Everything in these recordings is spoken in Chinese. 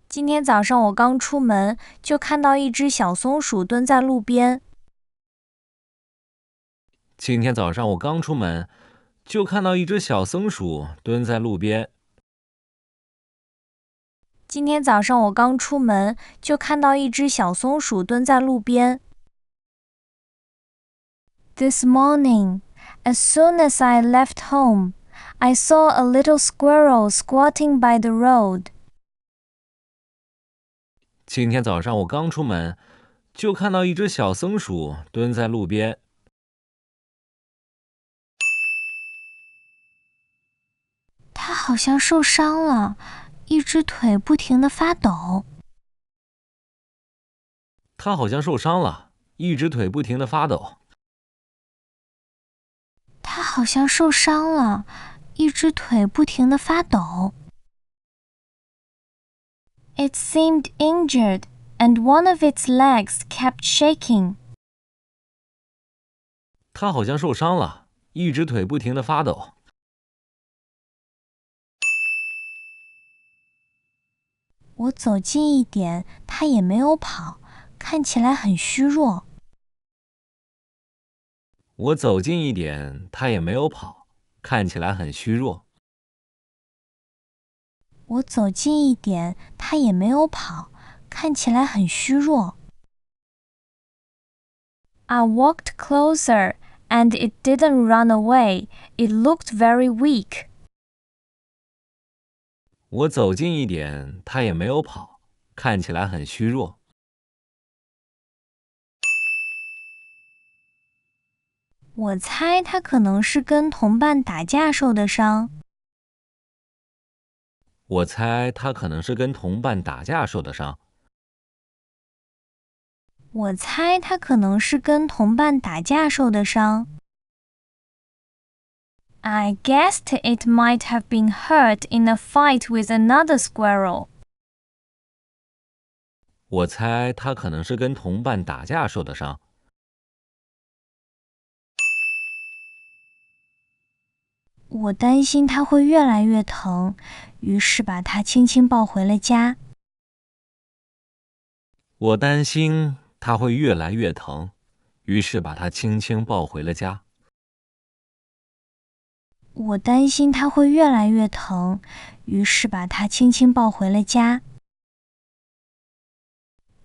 今天早上我刚出门，就看到一只小松鼠蹲在路边。今天早上我刚出门，就看到一只小松鼠蹲在路边。今天早上我刚出门，就看到一只小松鼠蹲在路边。This morning, as soon as I left home, I saw a little squirrel squatting by the road. 今天早上我刚出门，就看到一只小松鼠蹲在路边。它好像受伤了，一只腿不停地发抖。它好像受伤了，一只腿不停地发抖。它好像受伤了，一只腿不停地发抖。It seemed injured, and one of its legs kept shaking. 它好像受伤了，一只腿不停地发抖。我走近一点，它也没有跑，看起来很虚弱。我走近一点，它也没有跑，看起来很虚弱。我走近一点，它也没有跑，看起来很虚弱。I walked closer, and it didn't run away. It looked very weak. 我走近一点，它也没有跑，看起来很虚弱。我猜它可能是跟同伴打架受的伤。我猜它可能是跟同伴打架受的伤。我猜它可能是跟同伴打架受的伤。I guessed it might have been hurt in a fight with another squirrel. 我猜它可能是跟同伴打架受的伤。我担心它会越来越疼，于是把它轻轻抱回了家。我担心它会越来越疼，于是把它轻轻抱回了家。我担心它会越来越疼，于是把它轻轻抱回了家。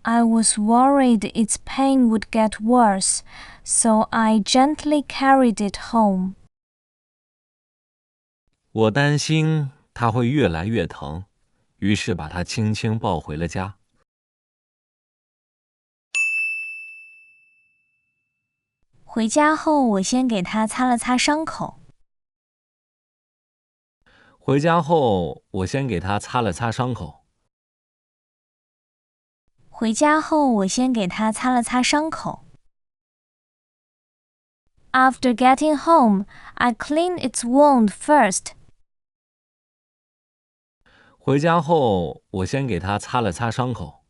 I was worried its pain would get worse, so I gently carried it home. 我担心它会越来越疼，于是把它轻轻抱回了家。回家后，我先给它擦了擦伤口。回家后，我先给它擦了擦伤口。回家后，我先给它擦了擦伤口。After getting home, I cleaned its wound first. 回家后，我先给它擦了擦伤口。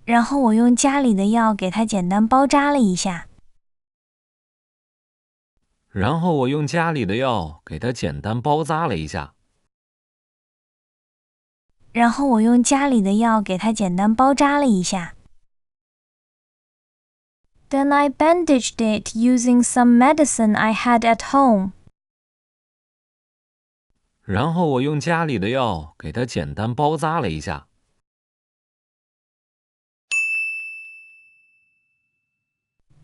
然后我用家里的药给它简单包扎了一下。然后我用家里的药给它简单包扎了一下。然后我用家里的药给它简单包扎了一下。Then I bandaged it using some medicine I had at home. 然后我用家里的药给它简单包扎了一下。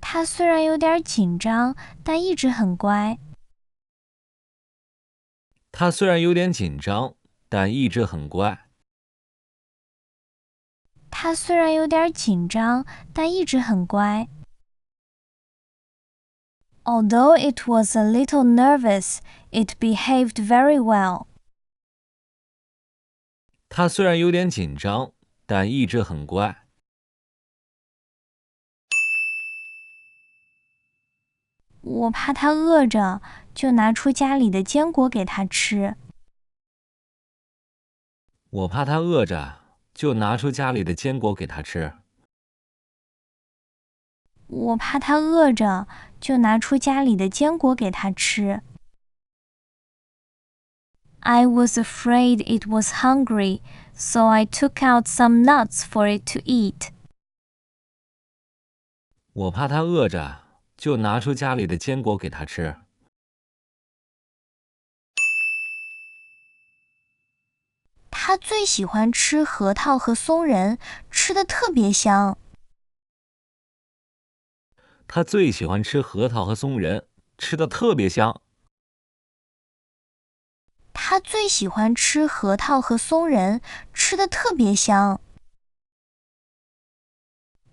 它虽然有点紧张，但一直很乖。它虽然有点紧张，但一直很乖。它虽然有点紧张，但一直很乖。Although it was a little nervous, it behaved very well. 它虽然有点紧张，但一直很乖。我怕它饿着，就拿出家里的坚果给它吃。我怕它饿着，就拿出家里的坚果给它吃。我怕它饿着，就拿出家里的坚果给它吃。I was afraid it was hungry, so I took out some nuts for it to eat. 我怕它饿着，就拿出家里的坚果给它吃。他最喜欢吃核桃和松仁，吃得特别香。他最喜欢吃核桃和松仁，吃得特别香。他最喜欢吃核桃和松仁，吃得特别香。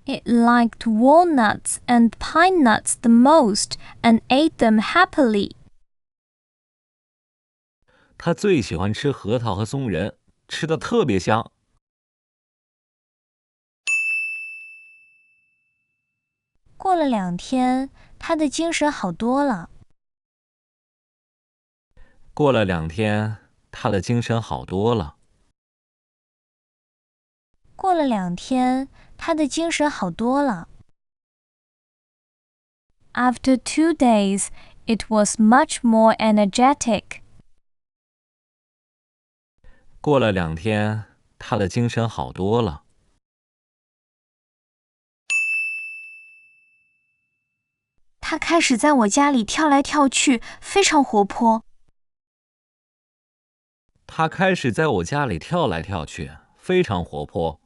It liked walnuts and pine nuts the most and ate them happily. 他最喜欢吃核桃和松仁，吃得特别香。过了2天，他的精神好多了。过了2天，他的精神好多了。过了2天，他的精神好多了。After 2 days, it was much more energetic. 过了2天，他的精神好多了。他开始在我家里跳来跳去，非常活泼。他开始在我家里跳来跳去，非常活泼。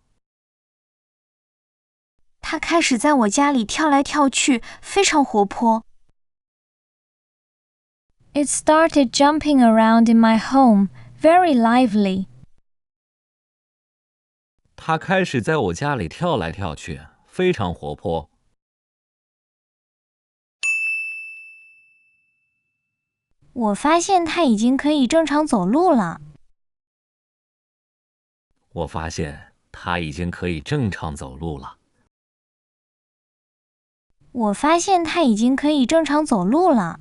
他开始在我家里跳来跳去，非常活泼。It started jumping around in my home, very lively. 他开始在我家里跳来跳去，非常活泼。我发现他已经可以正常走路了。我发现他已经可以正常走路了。我发现他已经可以正常走路了。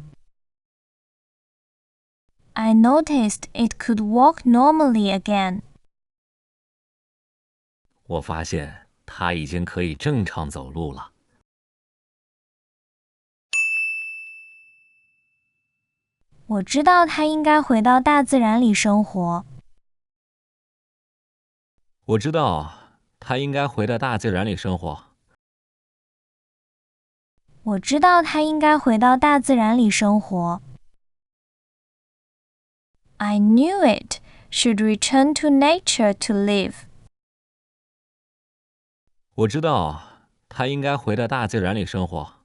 I noticed it could walk normally again. 我发现他已经可以正常走路了。我知道他应该回到大自然里生活。我知道他应该回到大自然里生活。我知道他应该回到大自然里生活。I knew it should return to nature to live. 我知道他应该回到大自然里生活。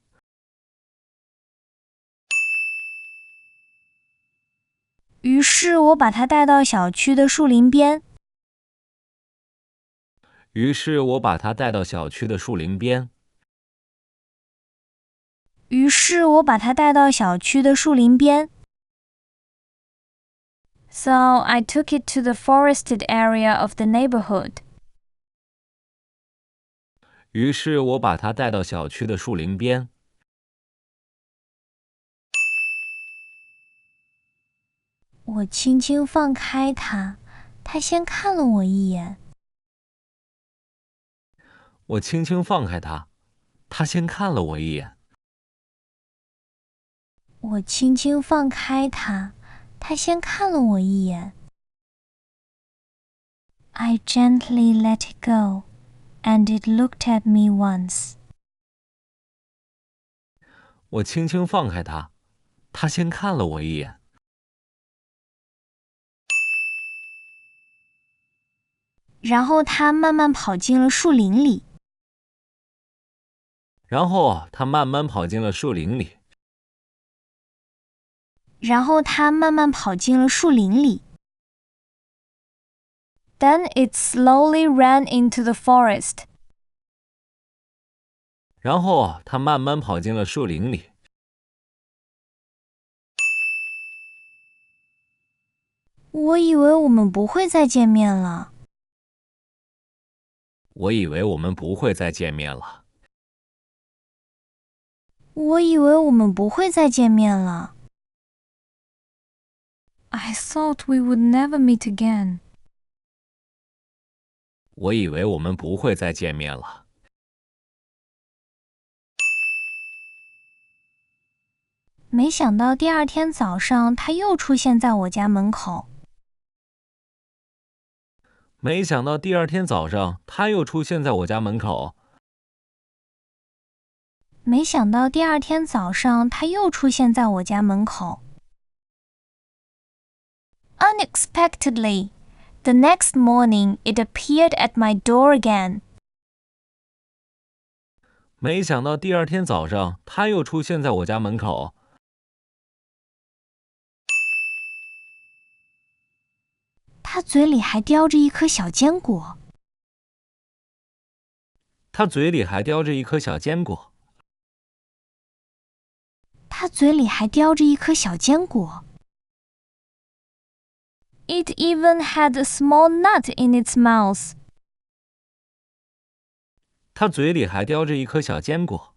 于是我把他带到小区的树林边。于是我把他带到小区的树林边。于是我把他带到小区的树林边。So I took it to the forested area of the neighborhood. 于是我把他带到小区的树林边。我轻轻放开他，他先看了我一眼。我轻轻放开他，他先看了我一眼。我轻轻放开他，他先看了我一眼。I gently let it go, and it looked at me once. 我轻轻放开他，他先看了我一眼。然后他慢慢跑进了树林里。然后他慢慢跑进了树林里。然后他慢慢跑进了树林里。Then it slowly ran into the forest. 然后他慢慢跑进了树林里。我以为我们不会再见面了。我以为我们不会再见面了。我以为我们不会再见面了。I thought we would never meet again. 我以为我们不会再见面了。没想到第2天早上，他又出现在我家门口。没想到第二天早上，他又出现在我家门口。没想到第二天早上，他又出现在我家门口。Unexpectedly, the next morning it appeared at my door again. 没想到第二天早上，他又出现在我家门口。他嘴里还叼着一颗小坚果。他嘴里还叼着一颗小坚果。他嘴里还叼着一颗小坚果。It even had a small nut in its mouth. 他嘴里还叼着一颗小坚果。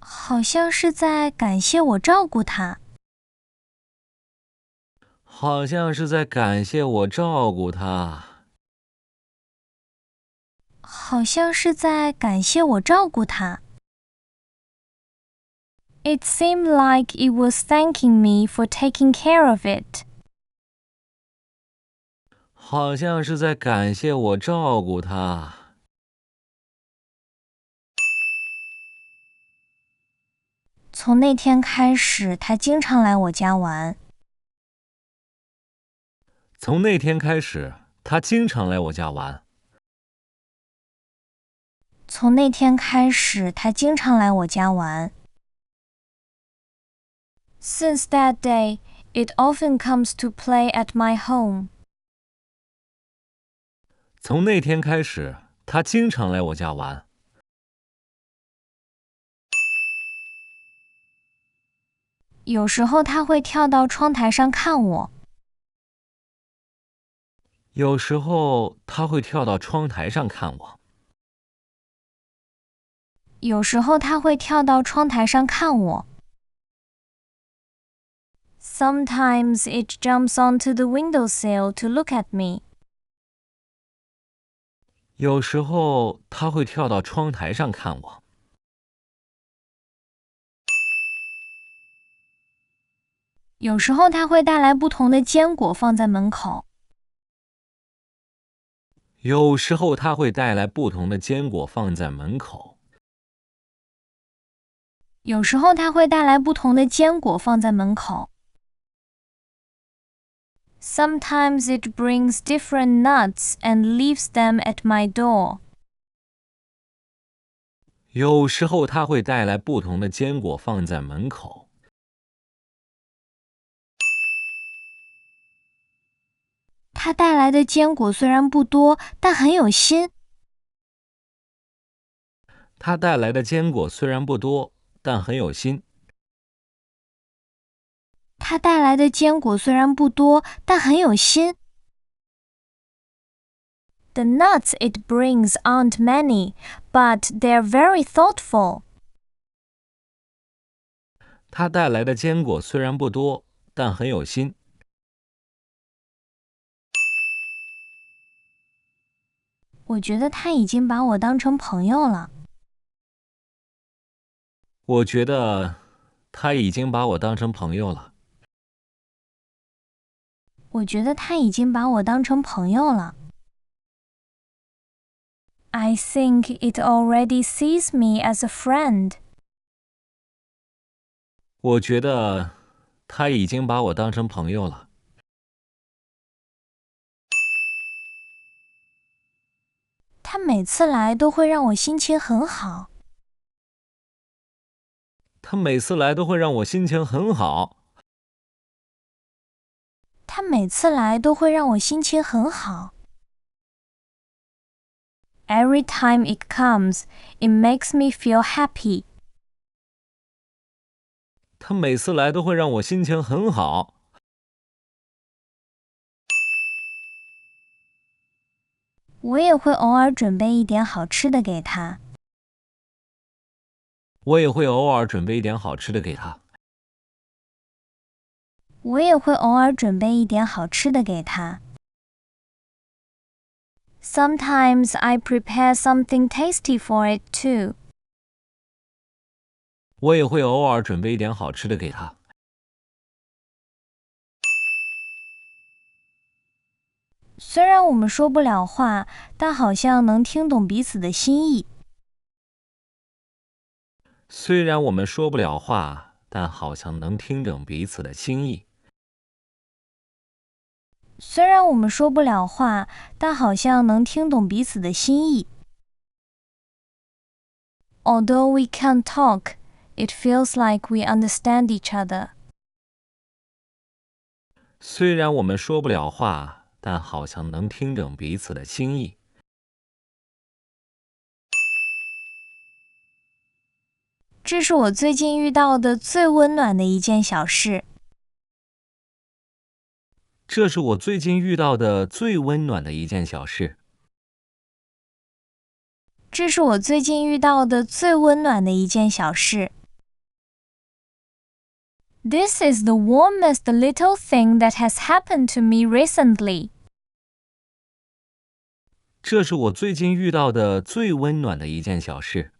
好像是在感谢我照顾他。好像是在感谢我照顾他。好像是在感谢我照顾他。It seemed like it was thanking me for taking care of it. 好像是在感谢我照顾他。从那天开始，他经常来我家玩。从那天开始，他经常来我家玩。从那天开始，他经常来我家玩。Since that day, it often comes to play at my home. 从那天开始，他经常来我家玩。有时候他会跳到窗台上看我。有时候他会跳到窗台上看我。有时候他会跳到窗台上看我。Sometimes it jumps onto the windowsill to look at me. 有时候他会跳到窗台上看我。有时候他会带来不同的坚果放在门口。有时候他会带来不同的坚果放在门口。有时候他会带来不同的坚果放在门口。Sometimes it brings different nuts and leaves them at my door. 有时候他会带来不同的坚果放在门口。他带来的坚果虽然不多，但很有心。他带来的坚果虽然不多，但很有心。他带来的坚果虽然不多，但很有心。The nuts it brings aren't many, but they're very thoughtful. 他带来的坚果虽然不多，但很有心。我觉得他已经把我当成朋友了。我觉得他已经把我当成朋友了。我觉得他已经把我当成朋友了。I think it already sees me as a friend. 我觉得他已经把我当成朋友了。他每次来都会让我心情很好。他每次来都会让我心情很好。他每次来都会让我心情很好。Every time it comes, it makes me feel happy. 他每次来都会让我心情很好。我也会偶尔准备一点好吃的给他。我也会偶尔准备一点好吃的给他。我也会偶尔准备一点好吃的给他。Sometimes I prepare something tasty for it too. 我也会偶尔准备一点好吃的给他。虽然我们说不了话，但好像能听懂彼此的心意。虽然我们说不了话，但好像能听懂彼此的心意。虽然我们说不了话，但好像能听懂彼此的心意。Although we can't talk, it feels like we understand each other. 虽然我们说不了话，但好像能听懂彼此的心意。这是我最近遇到的最温暖的一件小事。这是我最近遇到的最温暖的一件小事。这是我最近遇到的最温暖的一件小事。This is the warmest little thing that has happened to me recently. 这是我最近遇到的最温暖的一件小事。